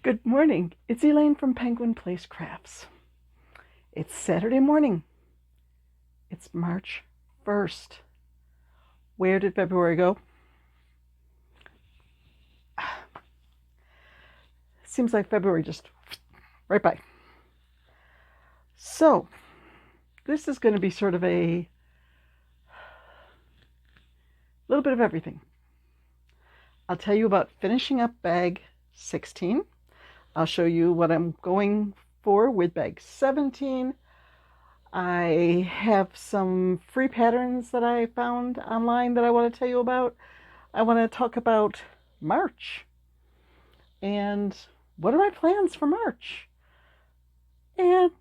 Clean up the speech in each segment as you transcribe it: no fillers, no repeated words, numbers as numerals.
Good morning. It's Elaine from Penguin Place Crafts. It's Saturday morning. It's March 1st. Where did February go? Seems like February just right by. So, this is going to be sort of a little bit of everything. I'll tell you about finishing up bag 16. I'll show you what I'm going for with bag 17. I have some free patterns that I found online that I want to tell you about. I want to talk about March and what are my plans for March, and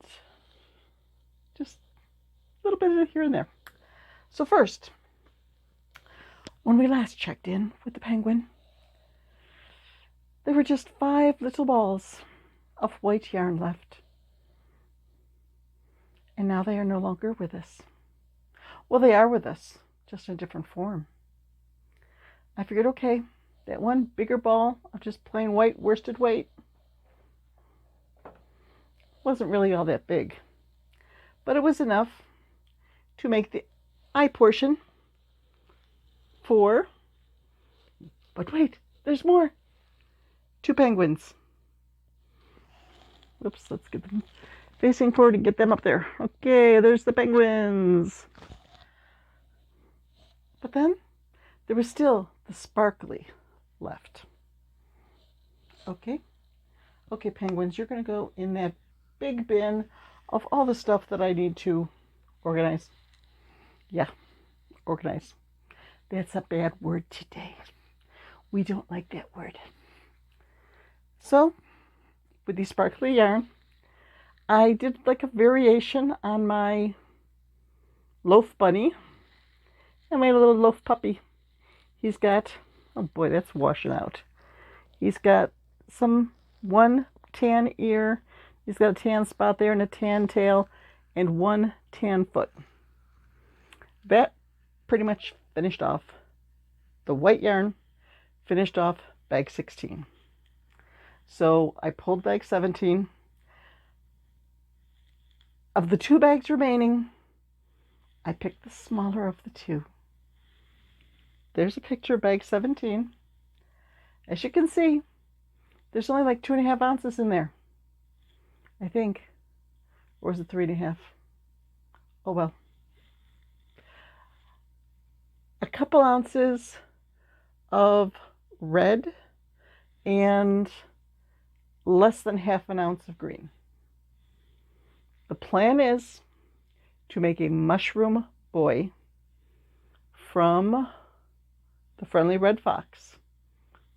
just a little bit of here and there. So first, when we last checked in with the penguin, there were just 5 little balls of white yarn left. And now they are no longer with us. Well, they are with us, just in a different form. I figured, okay, that one bigger ball of just plain white worsted weight wasn't really all that big. But it was enough to make the eye portion for, but wait, there's more. 2 penguins. Whoops, let's get them facing forward and get them up there. Okay, there's the penguins. But then there was still the sparkly left. Okay, penguins, you're going to go in that big bin of all the stuff that I need to organize. Yeah, organize. That's a bad word today. We don't like that word. So, with the sparkly yarn, I did like a variation on my loaf bunny and my little loaf puppy. He's got, oh boy, that's washing out. He's got one tan ear, he's got a tan spot there and a tan tail, and 1 tan foot. That pretty much finished off the white yarn, finished off bag 16. So I pulled bag 17. Of the 2 bags remaining, I picked the smaller of the 2. There's a picture of bag 17. As you can see, there's only like 2.5 ounces in there, I think. Or is it 3.5? Oh well. A couple ounces of red and less than half an ounce of green. The plan is to make a mushroom boy from the Friendly Red Fox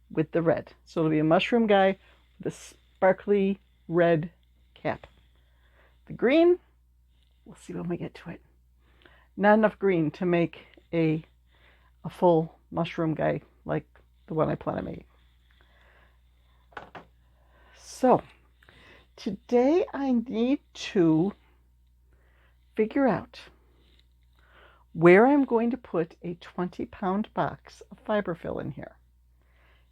with the red. So it'll be a mushroom guy with a sparkly red cap. The green, we'll see when we get to it. Not enough green to make a full mushroom guy like the one I plan on making. So, today I need to figure out where I'm going to put a 20-pound box of fiberfill in here,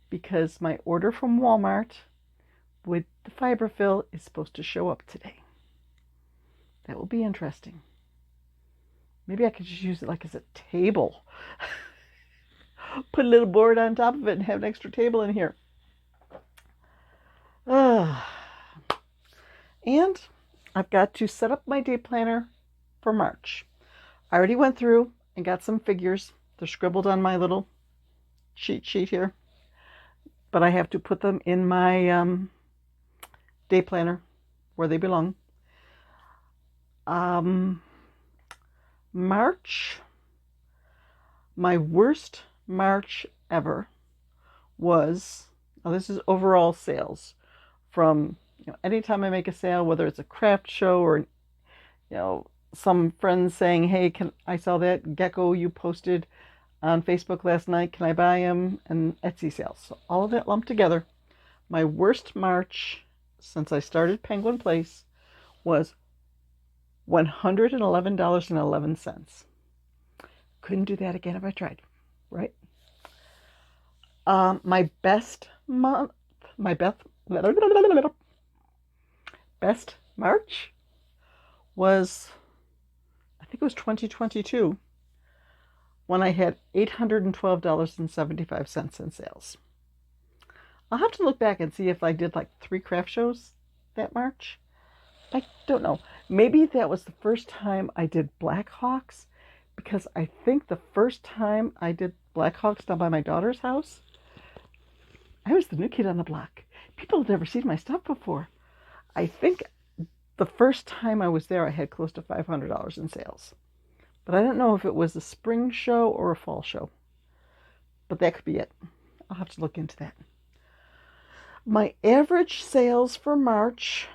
because my order from Walmart with the fiberfill is supposed to show up today. That will be interesting. Maybe I could just use it like as a table. Put a little board on top of it and have an extra table in here. And I've got to set up my day planner for March. I already went through and got some figures. They're scribbled on my little cheat sheet here. But I have to put them in my day planner where they belong. March, my worst March ever was, now this is overall sales, from anytime I make a sale, whether it's a craft show or some friends saying, hey, I saw that gecko you posted on Facebook last night, can I buy him? And Etsy sales. So all of that lumped together, my worst March since I started Penguin Place was $111.11. Couldn't do that again if I tried, right? My best Best March was, I think it was 2022, when I had $812.75 in sales. I'll have to look back and see if I did like 3 craft shows that March. I don't know. Maybe that was the first time I did Blackhawks, because I think the first time I did Blackhawks down by my daughter's house, I was the new kid on the block. People had never seen my stuff before. I think the first time I was there, I had close to $500 in sales. But I don't know if it was a spring show or a fall show. But that could be it. I'll have to look into that. My average sales for March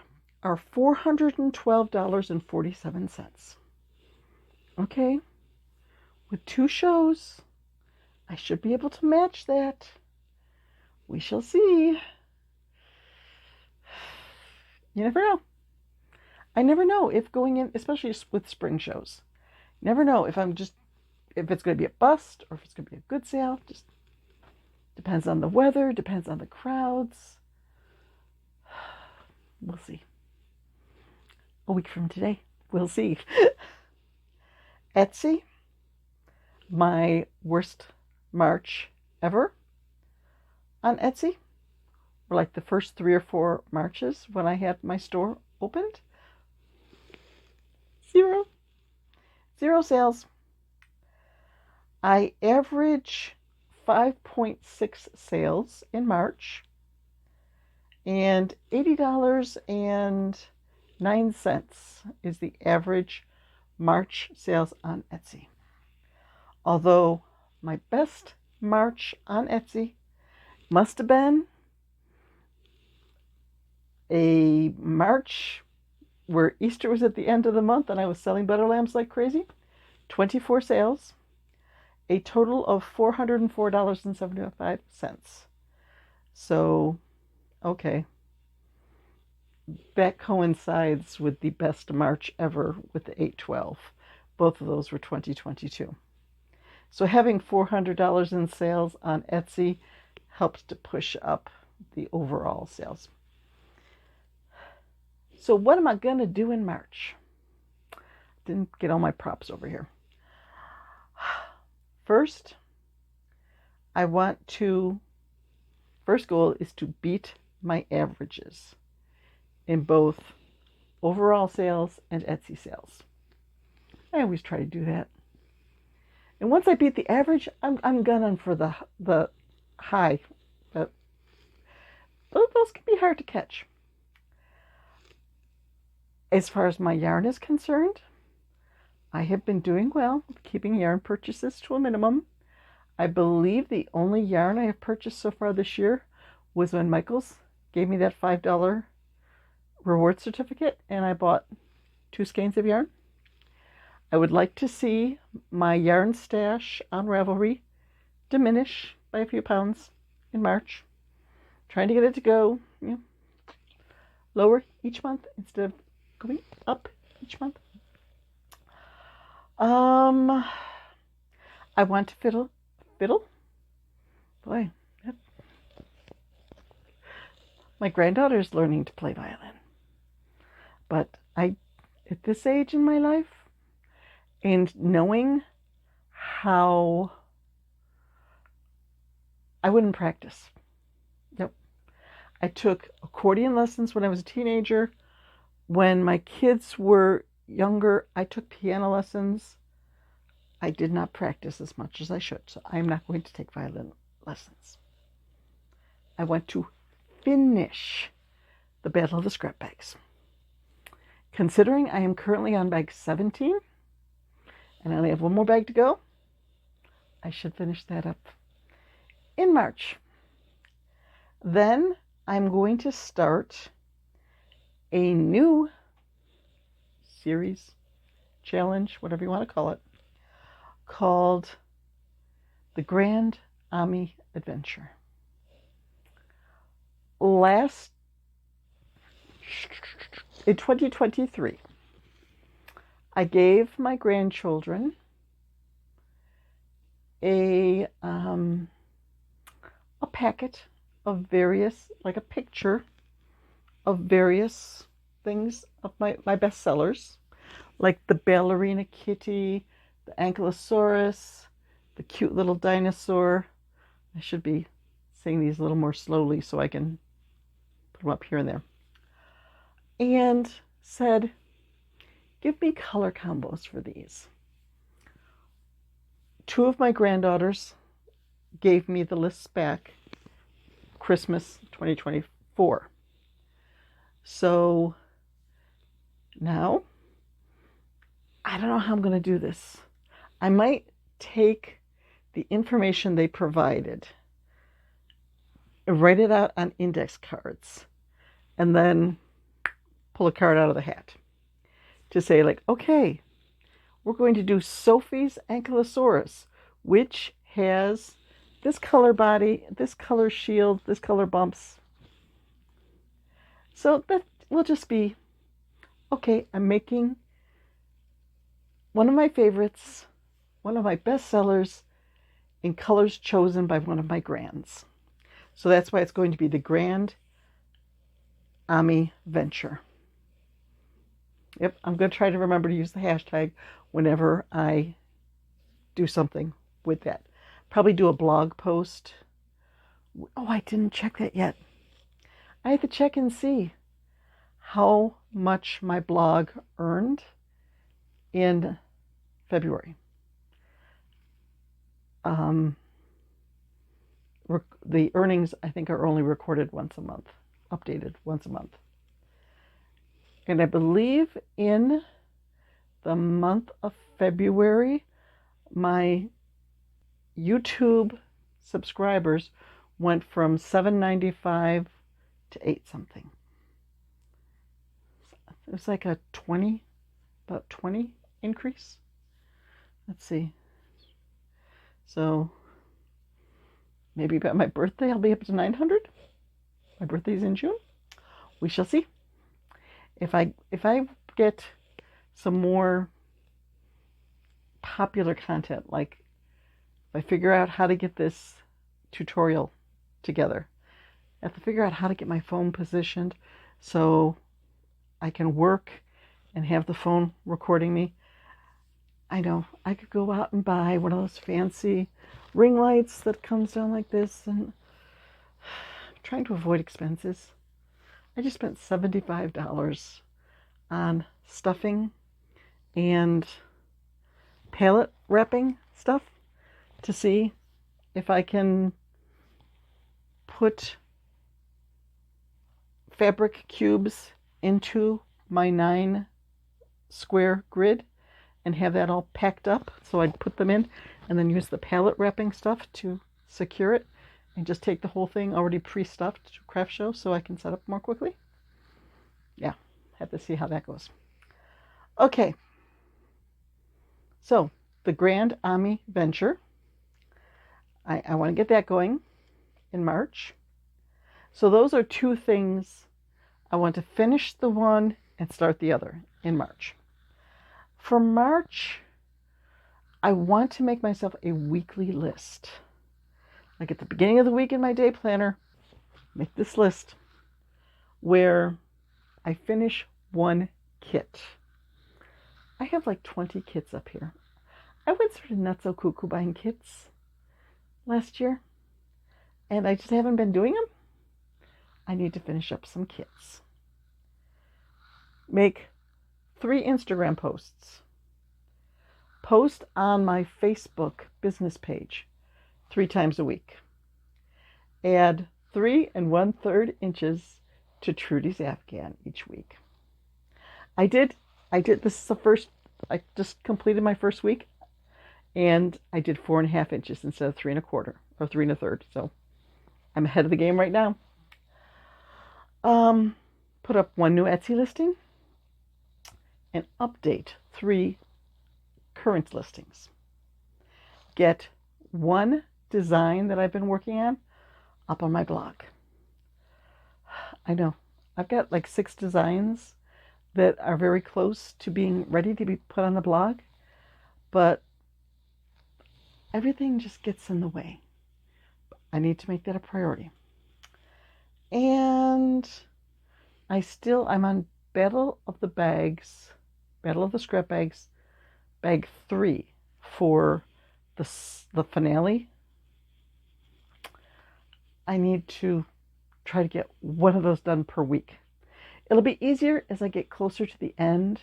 are $412.47. Okay? With 2 shows, I should be able to match that. We shall see. You never know. I never know if going in, especially with spring shows, never know if it's going to be a bust or if it's going to be a good sale. Just depends on the weather, depends on the crowds. We'll see. A week from today, we'll see. Etsy, my worst March ever on Etsy were like the first 3 or 4 Marches when I had my store opened. 0 sales. I average 5.6 sales in March, and $80.09 is the average March sales on Etsy. Although my best March on Etsy must have been a March where Easter was at the end of the month and I was selling butter lambs like crazy. 24 sales, a total of $404.75. So, okay. That coincides with the best March ever with the 812. Both of those were 2022. So having $400 in sales on Etsy helps to push up the overall sales. So what am I going to do in March? Didn't get all my props over here. First goal is to beat my averages in both overall sales and Etsy sales. I always try to do that. And once I beat the average, I'm gunning for the high. But those can be hard to catch. As far as my yarn is concerned, I have been doing well, keeping yarn purchases to a minimum. I believe the only yarn I have purchased so far this year was when Michaels gave me that $5 reward certificate and I bought 2 skeins of yarn. I would like to see my yarn stash on Ravelry diminish by a few pounds in March. Trying to get it to go lower each month instead of going up each month. I want to fiddle. Boy, my granddaughter is learning to play violin. But at this age in my life, and knowing how I wouldn't practice. Nope. I took accordion lessons when I was a teenager. When my kids were younger, I took piano lessons. I did not practice as much as I should, so I'm not going to take violin lessons. I want to finish the Battle of the Scrap Bags. Considering I am currently on bag 17, and I only have 1 more bag to go, I should finish that up in March. Then I'm going to start a new series, challenge, whatever you want to call it, called the Grand Ami Adventure. In 2023, I gave my grandchildren a packet of various, like a picture of various things of my best sellers, like the Ballerina Kitty, the Ankylosaurus, the cute little dinosaur. I should be saying these a little more slowly so I can put them up here and there. And said, give me color combos for these. Two of my granddaughters gave me the lists back Christmas 2024. So now, I don't know how I'm going to do this. I might take the information they provided, write it out on index cards, and then pull a card out of the hat to say, like, okay, we're going to do Sophie's Ankylosaurus, which has this color body, this color shield, this color bumps. So that will just be, okay, I'm making one of my favorites, one of my best sellers in colors chosen by one of my grands. So that's why it's going to be the Grand Ami Venture. Yep, I'm going to try to remember to use the hashtag whenever I do something with that. Probably do a blog post. Oh, I didn't check that yet. I have to check and see how much my blog earned in February. The earnings, I think, are only recorded once a month, updated once a month. And I believe in the month of February, my YouTube subscribers went from 795 to 8 something. It was like a about 20 increase. Let's see. So maybe by my birthday I'll be up to 900. My birthday's in June. We shall see. If I get some more popular content, like if I figure out how to get this tutorial together, I have to figure out how to get my phone positioned so I can work and have the phone recording me. I know I could go out and buy one of those fancy ring lights that comes down like this, and I'm trying to avoid expenses. I just spent $75 on stuffing and palette wrapping stuff to see if I can put fabric cubes into my 9 square grid and have that all packed up. So I'd put them in and then use the palette wrapping stuff to secure it and just take the whole thing already pre-stuffed to craft show so I can set up more quickly. Yeah, have to see how that goes. Okay, so the Grand Ami Venture, I want to get that going in March. So those are 2 things. I want to finish the one and start the other in March. For March, I want to make myself a weekly list. Like at the beginning of the week in my day planner, make this list where I finish one kit. I have like 20 kits up here. I went sort of nuts so cuckoo buying kits last year, and I just haven't been doing them. I need to finish up some kits. Make 3 Instagram posts. Post on my Facebook business page 3 times a week. Add 3 1/3 inches to Trudy's Afghan each week. I did, this is the first, I just completed my first week, and I did 4.5 inches instead of 3 1/4 or 3 1/3. So I'm ahead of the game right now. Put up 1 new Etsy listing and update 3 current listings. Get 1 design that I've been working on up on my blog. I know I've got like 6 designs that are very close to being ready to be put on the blog, but everything just gets in the way. I need to make that a priority. And I'm on Battle of the Scrap Bags, bag 3 for the finale. I need to try to get one of those done per week. It'll be easier as I get closer to the end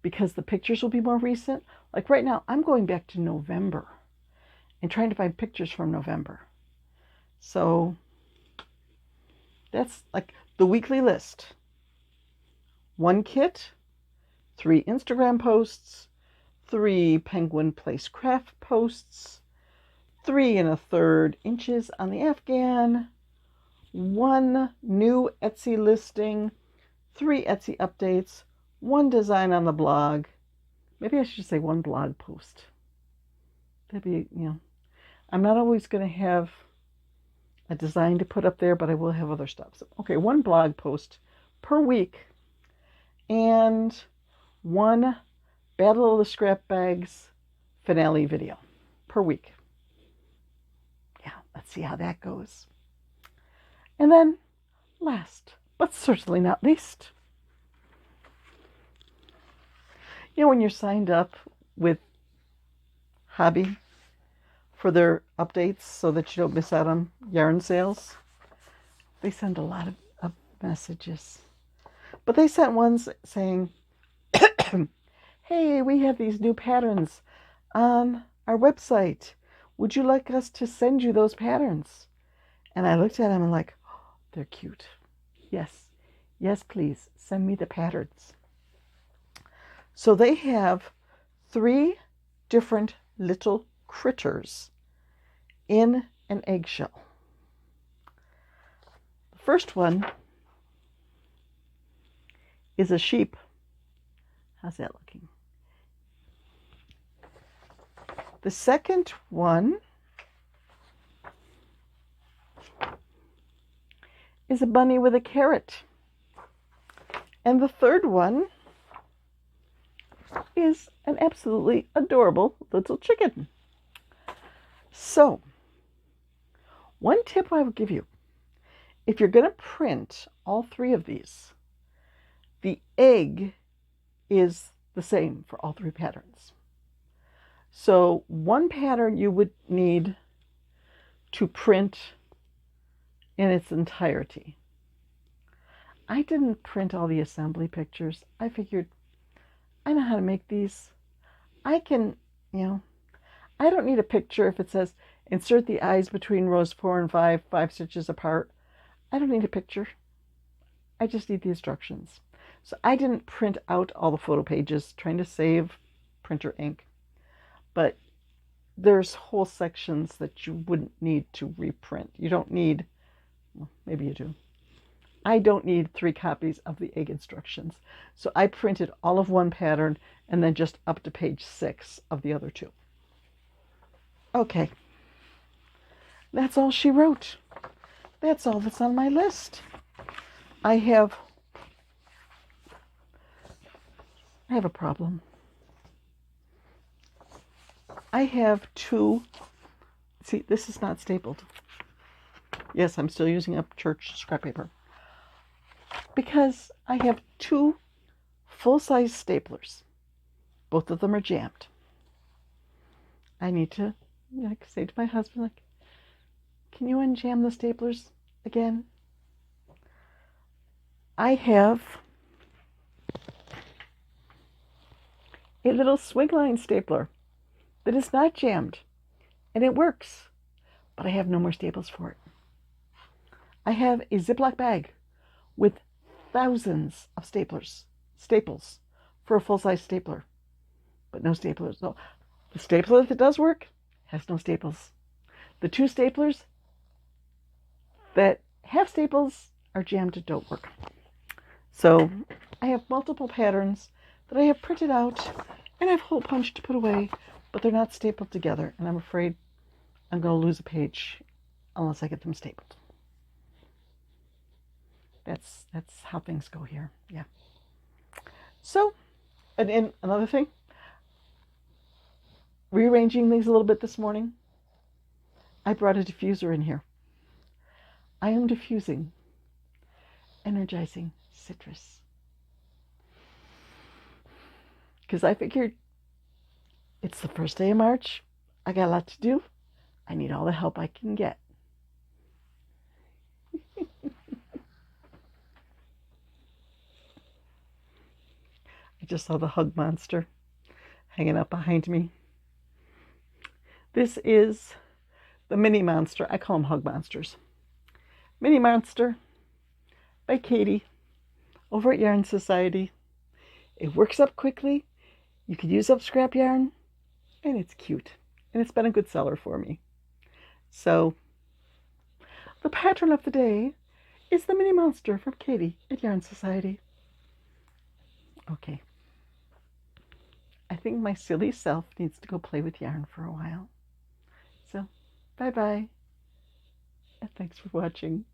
because the pictures will be more recent. Like right now, I'm going back to November and trying to find pictures from November. So that's like the weekly list. 1 kit, 3 Instagram posts, 3 Penguin Place craft posts, 3 1/3 inches on the Afghan, 1 new Etsy listing, 3 Etsy updates, 1 design on the blog. Maybe I should say 1 blog post. That'd be, I'm not always going to have a design to put up there, but I will have other stuff. So, okay, 1 blog post per week and 1 Battle of the Scrap Bags finale video per week. Yeah, let's see how that goes. And then, last, but certainly not least, when you're signed up with Hobbii for their updates so that you don't miss out on yarn sales, they send a lot of messages. But they sent ones saying, hey, we have these new patterns on our website. Would you like us to send you those patterns? And I looked at them and like, oh, they're cute. Yes, please, send me the patterns. So they have 3 different little critters in an eggshell. The first one is a sheep. How's that looking? The second one is a bunny with a carrot. And the third one is an absolutely adorable little chicken. So, one tip I would give you, if you're going to print all 3 of these, the egg is the same for all 3 patterns. So 1 pattern you would need to print in its entirety. I didn't print all the assembly pictures. I figured I know how to make these. I can, I don't need a picture if it says insert the eyes between rows 4 and 5 stitches apart. I don't need a picture. I just need the instructions. So I didn't print out all the photo pages, trying to save printer ink. But there's whole sections that you wouldn't need to reprint. You don't need, well, maybe you do. I don't need 3 copies of the egg instructions. So I printed all of 1 pattern and then just up to page 6 of the other 2. Okay. That's all she wrote. That's all that's on my list. I have a problem. I have 2, see, this is not stapled. Yes, I'm still using up church scrap paper. Because I have 2 full-size staplers. Both of them are jammed. I need to say to my husband, can you unjam the staplers again? I have a little swing line stapler that is not jammed, and it works, but I have no more staples for it. I have a Ziploc bag with thousands of staples for a full-size stapler, but no staplers. No, the stapler that does work has no staples. The 2 staplers that have staples are jammed and don't work. So I have multiple patterns that I have printed out and I've hole punched to put away, but they're not stapled together, and I'm afraid I'm going to lose a page unless I get them stapled. That's how things go here. Yeah. So, and another thing, rearranging these a little bit this morning, I brought a diffuser in here. I am diffusing energizing citrus. Because I figured it's the first day of March. I got a lot to do. I need all the help I can get. I just saw the hug monster hanging up behind me. This is the mini monster. I call them hug monsters. Mini monster by Katie over at Yarn Society. It works up quickly. You can use up scrap yarn, and it's cute. And it's been a good seller for me. So the pattern of the day is the mini monster from Katie at Yarn Society. Okay. I think my silly self needs to go play with yarn for a while. So, bye-bye. And thanks for watching.